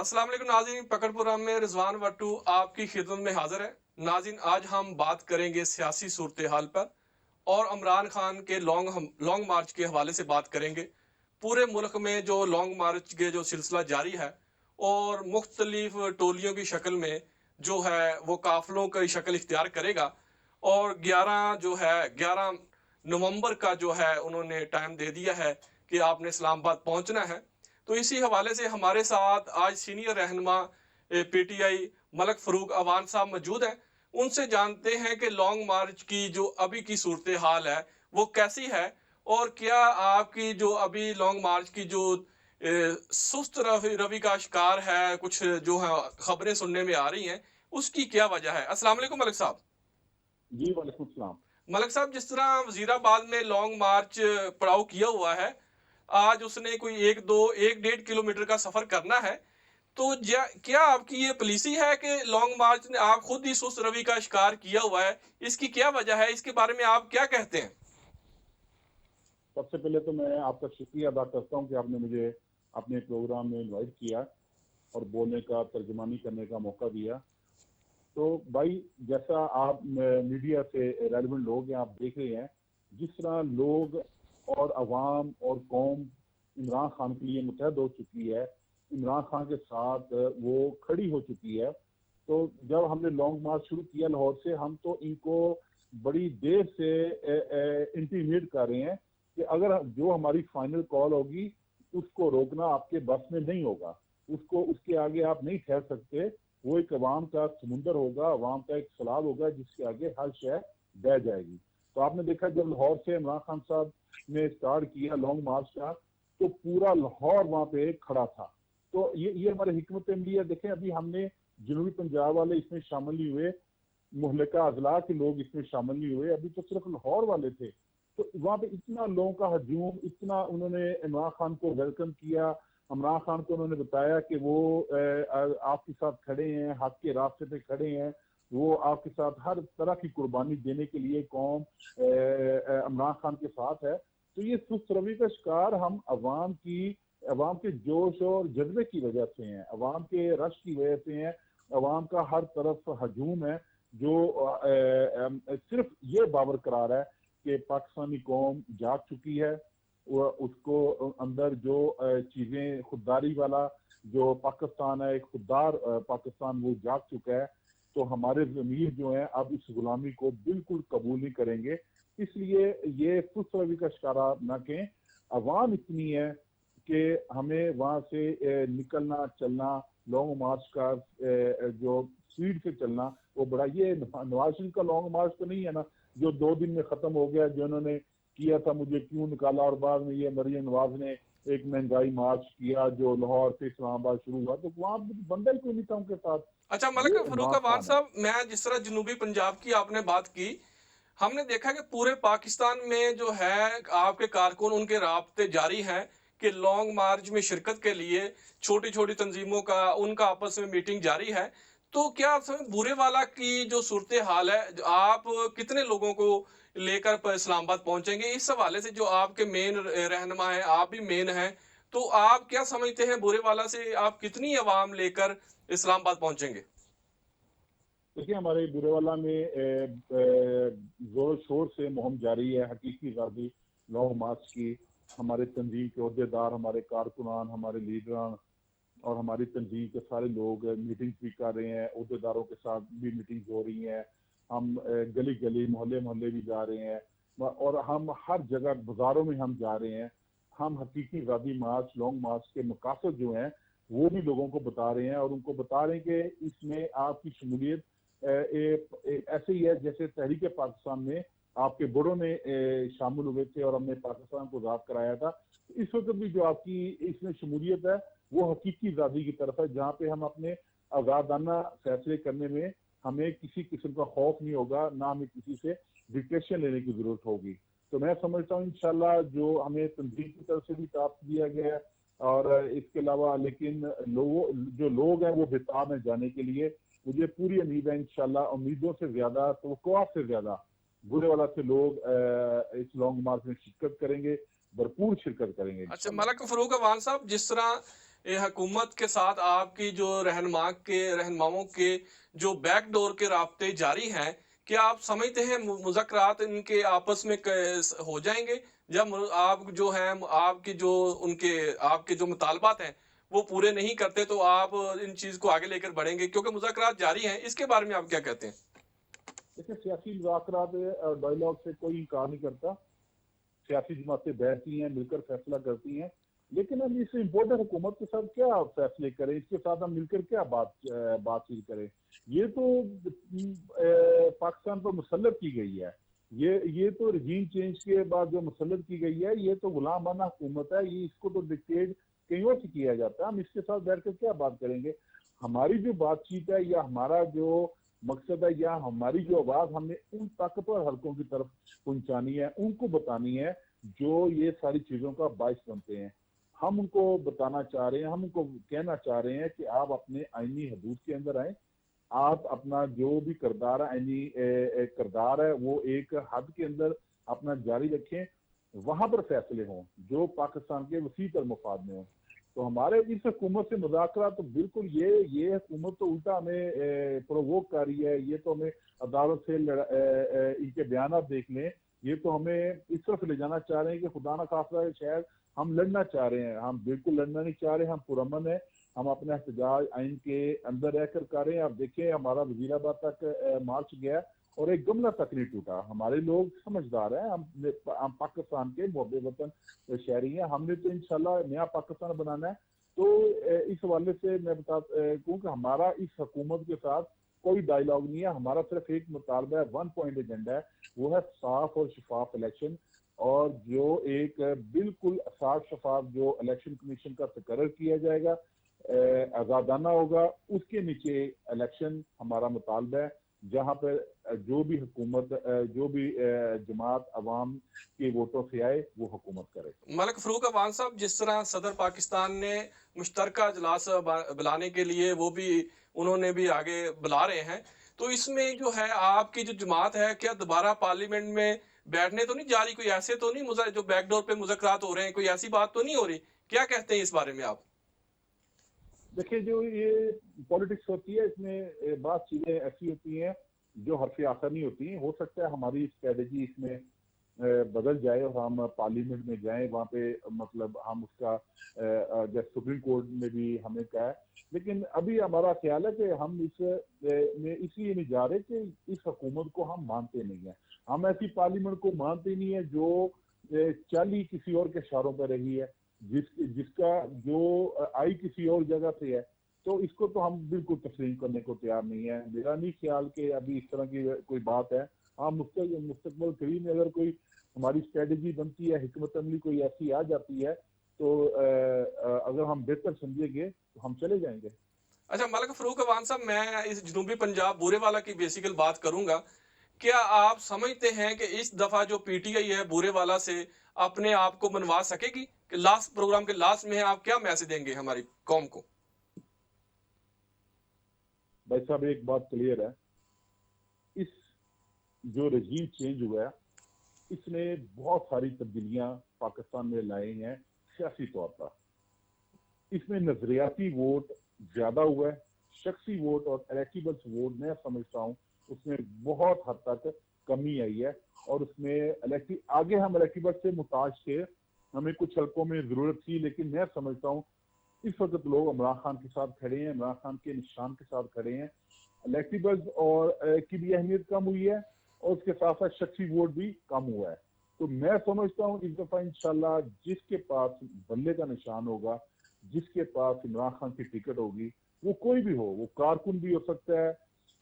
السلام علیکم ناظرین، پکڑ پورا میں رضوان وٹو آپ کی خدمت میں حاضر ہے۔ ناظرین، آج ہم بات کریں گے سیاسی صورتحال پر اور عمران خان کے لانگ مارچ کے حوالے سے بات کریں گے۔ پورے ملک میں جو لانگ مارچ کے جو سلسلہ جاری ہے اور مختلف ٹولیوں کی شکل میں جو ہے وہ قافلوں کی شکل اختیار کرے گا، اور 11 نومبر کا جو ہے انہوں نے ٹائم دے دیا ہے کہ آپ نے اسلام آباد پہنچنا ہے۔ تو اسی حوالے سے ہمارے ساتھ آج سینئر رہنما پی ٹی آئی ملک فاروق اوان صاحب موجود ہیں۔ ان سے جانتے ہیں کہ لانگ مارچ کی جو ابھی کی صورتحال ہے وہ کیسی ہے، اور کیا آپ کی جو ابھی لانگ مارچ کی جو سست روی کا شکار ہے، کچھ جو ہے خبریں سننے میں آ رہی ہیں، اس کی کیا وجہ ہے؟ السلام علیکم ملک صاحب۔ جی وعلیکم السلام۔ ملک صاحب، جس طرح وزیر آباد میں لانگ مارچ پڑاؤ کیا ہوا ہے، آج اس نے کوئی 1.5 کلومیٹر کا سفر کرنا ہے، تو کیا آپ کی یہ پالیسی ہے کہ لانگ مارچ نے آپ خود ہی سست روی کا شکار کیا ہوا ہے؟ اس کی کیا وجہ ہے؟ اس کے بارے میں آپ کیا کہتے ہیں؟ سب سے پہلے تو میں آپ کا شکریہ ادا کرتا ہوں کہ آپ نے مجھے اپنے پروگرام میں انوائٹ کیا اور بولنے کا، ترجمانی کرنے کا موقع دیا۔ تو بھائی، جیسا آپ میڈیا سے ریلیونٹ لوگ ہیں، آپ دیکھ رہے ہیں جس طرح لوگ اور عوام اور قوم عمران خان کے لیے متحد ہو چکی ہے، عمران خان کے ساتھ وہ کھڑی ہو چکی ہے۔ تو جب ہم نے لانگ مارچ شروع کیا لاہور سے، ہم تو ان کو بڑی دیر سے انٹیمیٹ کر رہے ہیں کہ اگر جو ہماری فائنل کال ہوگی اس کو روکنا آپ کے بس میں نہیں ہوگا، اس کے آگے آپ نہیں ٹھہر سکتے۔ وہ ایک عوام کا سمندر ہوگا، عوام کا ایک سیلاب ہوگا جس کے آگے ہر شے بہہ جائے گی۔ تو آپ نے دیکھا جب لاہور سے عمران خان صاحب نے اسٹارٹ کیا لانگ مارچ کا، تو پورا لاہور وہاں پہ کھڑا تھا۔ تو یہ ہمارے حکمت عملی ہے۔ دیکھیں، ابھی ہم نے جنوبی پنجاب والے اس میں شامل نہیں ہوئے، مہلکہ اضلاع کے لوگ اس میں شامل نہیں ہوئے، ابھی تو صرف لاہور والے تھے۔ تو وہاں پہ اتنا لوگوں کا ہجوم، اتنا انہوں نے عمران خان کو ویلکم کیا، عمران خان کو انہوں نے بتایا کہ وہ آپ کے ساتھ کھڑے ہیں، حق کے راستے پہ کھڑے ہیں، وہ آپ کے ساتھ ہر طرح کی قربانی دینے کے لیے قوم عمران خان کے ساتھ ہے۔ تو یہ سست روی کا شکار ہم عوام کے جوش اور جذبے کی وجہ سے ہیں، عوام کے رش کی وجہ سے ہیں۔ عوام کا ہر طرف ہجوم ہے جو صرف یہ باور قرار ہے کہ پاکستانی قوم جاگ چکی ہے، اس کو اندر جو چیزیں خودداری والا جو پاکستان ہے، ایک خوددار پاکستان، وہ جاگ چکا ہے۔ تو ہمارے ضمیر جو ہیں اب اس غلامی کو بالکل قبول نہیں کریں گے۔ اس لیے یہ سست روی کا شکار نہ کہیں، عوام اتنی ہے کہ ہمیں وہاں سے نکلنا، چلنا، لانگ مارچ کا جو سپیڈ سے چلنا وہ بڑا، یہ نواز شریف کا لانگ مارچ تو نہیں ہے نا جو 2 دن میں ختم ہو گیا، جو انہوں نے کیا تھا مجھے کیوں نکالا، اور بعد میں یہ مریم نواز نے ایک مہنگائی مارچ کیا جو لاہور سے اسلام آباد شروع ہوا، تو وہاں بندہ ہی کوئی نہیں تھا ان کے ساتھ۔ اچھا ملک یہ فاروق عمران اوان خان ہے۔ صاحب، میں جس طرح جنوبی پنجاب کی آپ نے بات کی، ہم نے دیکھا کہ پورے پاکستان میں جو ہے آپ کے کارکن، ان کے رابطے جاری ہیں کہ لانگ مارچ میں شرکت کے لیے چھوٹی چھوٹی تنظیموں کا، ان کا آپس میں میٹنگ جاری ہے۔ تو کیا بورے والا کی جو صورتحال ہے، آپ کتنے لوگوں کو لے کر اسلام آباد پہنچیں گے؟ اس حوالے سے جو آپ کے مین رہنما ہیں، آپ بھی مین ہیں، تو آپ کیا سمجھتے ہیں بورے والا سے آپ کتنی عوام لے کر اسلام آباد پہنچیں گے؟ دیکھیے، ہمارے برے والا میں زور و شور سے مہم جاری ہے حقیقی غازی لانگ مارچ کی۔ ہمارے تنظیم کے عہدے دار، ہمارے کارکنان، ہمارے لیڈران اور ہماری تنظیم کے سارے لوگ میٹنگ بھی کر رہے ہیں، عہدے داروں کے ساتھ بھی میٹنگ ہو رہی ہیں، ہم گلی گلی محلے محلے بھی جا رہے ہیں، اور ہم ہر جگہ بازاروں میں ہم جا رہے ہیں۔ ہم حقیقی غازی مارچ، لانگ مارچ کے مقاصد جو ہیں وہ بھی لوگوں کو بتا رہے ہیں، اور ان کو بتا رہے ہیں کہ اس میں آپ کی شمولیت ایسے ہی ہے جیسے تحریک پاکستان میں آپ کے بڑوں نے شامل ہوئے تھے اور ہم نے پاکستان کو آزاد کرایا تھا۔ اس وقت بھی جو آپ کی اس میں شمولیت ہے وہ حقیقی آزادی کی طرف ہے، جہاں پہ ہم اپنے آزادانہ فیصلے کرنے میں ہمیں کسی قسم کا خوف نہیں ہوگا، نہ ہمیں کسی سے ڈکٹیشن لینے کی ضرورت ہوگی۔ تو میں سمجھتا ہوں انشاءاللہ جو ہمیں تنظیم کی طرف سے بھی ٹاسک دیا گیا ہے، اور اس کے علاوہ لیکن جو لوگ ہیں وہ بےتاب ہیں جانے کے لیے۔ مجھے پوری امید ہے انشاءاللہ، امیدوں سے زیادہ، توقعات سے زیادہ برے والا سے لوگ اس لانگ مارچ میں شرکت کریں گے، بھرپور شرکت کریں گے اچھا انشاءاللہ۔ ملک فاروق اوان صاحب، جس طرح ये हुकूमत के साथ आपकी जो रहनुमाओं के जो बैक डोर के राब्ते जारी हैं, क्या आप समझते हैं मुज़ाकरात इनके आपस में हो जाएंगे जब आप जो है आपकी जो उनके आपके जो मुतालबात हैं वो पूरे नहीं करते, तो आप इन चीज को आगे लेकर बढ़ेंगे क्योंकि मुज़ाकरात जारी हैं, इसके बारे में आप क्या कहते हैं? देखिए, सियासी मुज़ाकरात डायलॉग से कोई इनकार नहीं करता। सियासी जमातें बैठती हैं, मिलकर फैसला करती हैं, लेकिन हम इस इम्पोर्टेंट हुकूमत के साथ क्या फैसले करें, इसके साथ हम मिलकर क्या बातचीत करें। ये तो पाकिस्तान पर मुसल्लत की गई है, ये तो रजीम चेंज के बाद जो मुसल्लत की गई है, ये तो गुलामाना हुकूमत है, ये इसको तो डिक्टेट कहीं और से किया जाता है। हम इसके साथ बैठ कर क्या बात करेंगे। हमारी जो बातचीत है या हमारा जो मकसद है या हमारी जो आवाज हमने उन ताकतवर हलकों की तरफ पहुंचानी है, उनको बतानी है जो ये सारी चीजों का बायस बनते हैं। हम उनको बताना चाह रहे हैं, हम उनको कहना चाह रहे हैं कि आप अपने आईनी हदूद के अंदर आए, आप अपना जो भी किरदार है, आईनी किरदार है, वो एक हद के अंदर अपना जारी रखें, वहां पर फैसले हों जो पाकिस्तान के वसी तर मफाद में हों। तो हमारे इस हुकूमत से मुज़ाकरा तो बिल्कुल ये हुकूमत तो उल्टा हमें प्रोवोक कर रही है। ये तो हमें अदालत से इनके बयान देख लें, ये तो हमें इस तरफ ले जाना चाह रहे हैं कि खुदा ना खास्ता शायद हम लड़ना चाह रहे हैं। हम बिल्कुल लड़ना नहीं चाह रहे, हम पुरअमन है, हम अपना एहतजाज आइन के अंदर रहकर कर रहे हैं। आप देखें, हमारा वजीराबाद तक मार्च गया और एक गमला तक नहीं टूटा। हमारे लोग समझदार हैं, हम पाकिस्तान के मुहब्बे वतन शहरी हैं, हमने तो इंशाल्लाह नया पाकिस्तान बनाना है। तो इस हवाले से मैं क्योंकि हमारा इस हुकूमत के साथ कोई डायलॉग नहीं है, हमारा सिर्फ एक मुतालबा है, 1 पॉइंट एजेंडा है, वो है साफ और शफाफ इलेक्शन। और जो एक बिल्कुल साफ शफाफ जो इलेक्शन कमीशन का तकर्रर किया जाएगा, आज़ादाना होगा, उसके नीचे इलेक्शन हमारा मुतालबा है, जहां पर जो भी हुकूमत जो भी जमात अवाम के वोटों से आए वो हुकूमत करे। मलिक फ़ारूक अवान साहब, जिस तरह सदर पाकिस्तान ने मुश्तरका इजलास बुलाने के लिए वो भी उन्होंने भी आगे बुला रहे हैं, तो इसमें जो है आपकी जो जमात है, क्या दोबारा पार्लियामेंट में बैठने तो नहीं जा रही? कोई ऐसे तो नहीं जो बैकडोर पे मुज़ाकरात हो रहे हैं, कोई ऐसी बात तो नहीं हो रही? क्या कहते हैं इस बारे में आप? देखिए, जो ये पॉलिटिक्स होती है, इसमें बात चीजें ऐसी होती हैं जो हरफ आखर नहीं होती हैं। हो सकता है हमारी स्ट्रेटजी इसमें बदल जाए और हम पार्लियामेंट में जाएं, वहाँ पे मतलब हम उसका जैसे सुप्रीम कोर्ट में भी हमें कहा है, लेकिन अभी हमारा ख्याल है कि हम में इसलिए नहीं जा रहे कि इस हुकूमत को हम मानते नहीं है। हम ऐसी पार्लियामेंट को मानते नहीं है जो चाल ही किसी और के इशारों पर रही है, जिसका जो आई किसी और जगह से है। तो इसको तो हम बिल्कुल तस्लीम करने को तैयार नहीं है। मेरा नहीं ख्याल कि अभी इस तरह की कोई बात है। हाँ, मुस्तकबिल करीब में अगर कोई हमारी स्ट्रेटजी बनती है, हिकमत अमली कोई ऐसी आ जाती है, तो अगर हम बेहतर समझेंगे तो हम चले जाएंगे। अच्छा मलिक फ़ारूक अवान साहब, मैं इस जनूबी पंजाब बूरेवाला की बेसिकल बात करूंगा। क्या आप समझते हैं कि इस दफा जो पीटीआई है बूरेवाला से अपने आप को मनवा सकेगी? कि लास्ट प्रोग्राम के लास्ट में आप क्या मैसेज देंगे हमारी कौम को? भाई साहब, एक बात क्लियर है, इस जो रजीम चेंज हुआ है, इसने बहुत सारी तब्दीलियां पाकिस्तान में लाई हैं सियासी तौर पर। इसमें नजरियाती वोट ज्यादा हुआ है, शख्सी वोट और इलेक्टिबल्स वोट मैं समझता हूँ उसमें बहुत हद तक कमी आई है। और उसमें आगे हम इलेक्टिबल्स से मुताज थे, हमें कुछ हल्कों में जरूरत थी, लेकिन मैं समझता हूँ इस वक्त लोग इमरान खान के साथ खड़े हैं, इमरान खान के निशान के साथ खड़े हैं। इलेक्टिबल्स और की भी अहमियत कम हुई है और उसके साथ साथ शख्सी वोट भी कम हुआ है। तो मैं समझता हूँ इस दफा इंशाल्लाह जिसके पास बल्ले का निशान होगा, जिसके पास इमरान खान की टिकट होगी, वो कोई भी हो, वो कारकुन भी हो सकता है,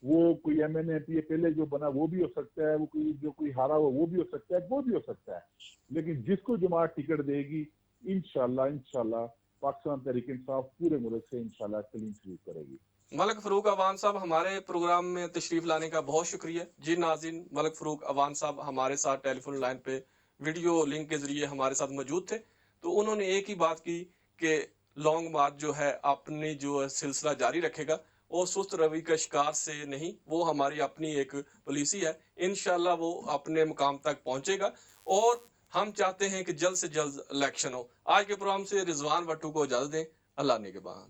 वो कोई MNA पहले जो बना वो भी हो सकता है, वो कोई हारा हुआ वो भी हो सकता है, वो भी हो सकता है, लेकिन जिसको जमात टिकट देगी इंशाल्लाह पाकिस्तान तहरीक इंसाफ पूरे मुल्क से इंशाल्लाह कलीन शरीफ करेगी। मलिक फ़ारूक अवान साहब, हमारे प्रोग्राम में तशरीफ लाने का बहुत शुक्रिया जी। नाज़रीन, मलिक फ़ारूक अवान साहब हमारे साथ टेलीफोन लाइन पे वीडियो लिंक के जरिए हमारे साथ मौजूद थे। तो उन्होंने एक ही बात की कि लॉन्ग मार्च जो है अपनी जो सिलसिला जारी रखेगा और सुस्त रवि का शिकार से नहीं, वो हमारी अपनी एक पॉलिसी है। इंशाल्लाह वो अपने मुकाम तक पहुंचेगा और हम चाहते हैं कि जल्द से जल्द इलेक्शन हो। आज के प्रोग्राम से रिजवान वट्टू को इजाजत दें। اللہ نے کے بعد